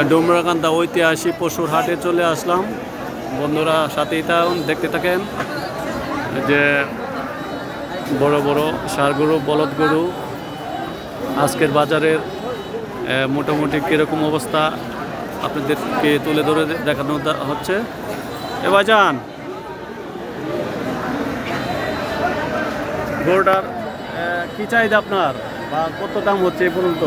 ডুমরাকান্দা ঐতিহাসিক পশুর হাটে চলে আসলাম। বন্ধুরা সাথেই থাকুন, দেখতে থাকেন যে বড় বড় ষাঁড় গরু, বলদ গরু আজকের বাজারের মোটামুটি কীরকম অবস্থা আপনাদেরকে তুলে ধরে দেখানো হচ্ছে। এ ভাইজান, গরুটার কি চাহিদা আপনার বা কত দাম হচ্ছে এই পর্যন্ত?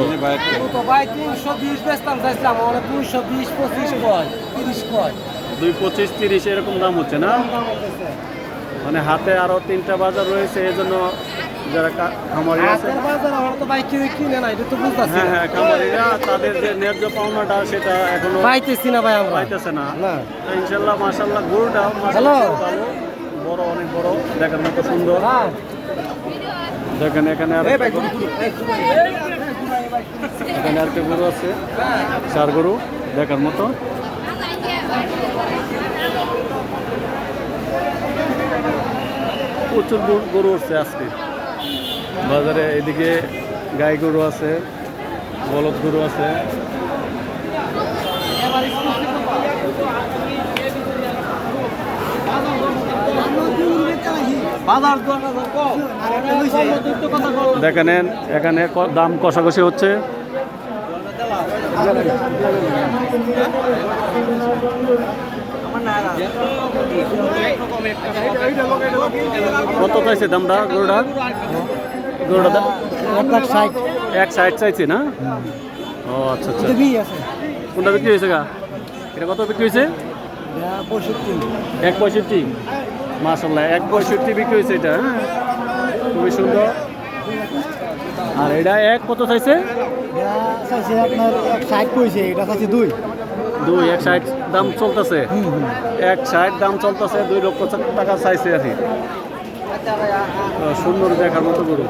ভাই 320 বেচতাম, চাইছিলাম 220, 25 কয়, 30 কয়, 225, 30 এরকম দাম হচ্ছে না? মানে হাতে আরো 3টা বাজার রয়েছে, এই জন্য যারা খামারি আছে, হ্যাঁ হ্যাঁ, খামারিরা তাদের যে ন্যায্য পাওনাটা সেটা এখনো পাইতেছি না ভাই, আমরা পাইতেছে না। তো ইনশাল্লাহ মাশাল্লাহ গরুটা ভালো, বড়, অনেক বড়, দেখার মতো সুন্দর। দেখেন এখানে আর এখানে আর একটা গরু আছে, ষাঁড় গরু দেখার মতো। প্রচুর গরু উঠছে আজকে বাজারে। এদিকে গাই গরু আছে, বলদ গরু আছে। দেখেন এখানে দাম কষাকষি হচ্ছে। কত চাইছে দামটা গরুটা? গরুটা 160 চাইছে না? ও আচ্ছা আচ্ছা, কোনটা বিক্রি হয়েছে গা? এটা কত বিক্রি হয়েছে? 165। মাশাআল্লাহ 165 বিক্রি হয়েছে এটা। হ্যাঁ, খুবই সুন্দর। আর এটা কত চাইছে? আপনার 160 কইছে, এটা চাইছে 160 দাম চলতেছে। 160 দাম চলতেছে, 2 লক্ষ টাকা চাইছে আর কি। সুন্দর দেখার মতো গরু।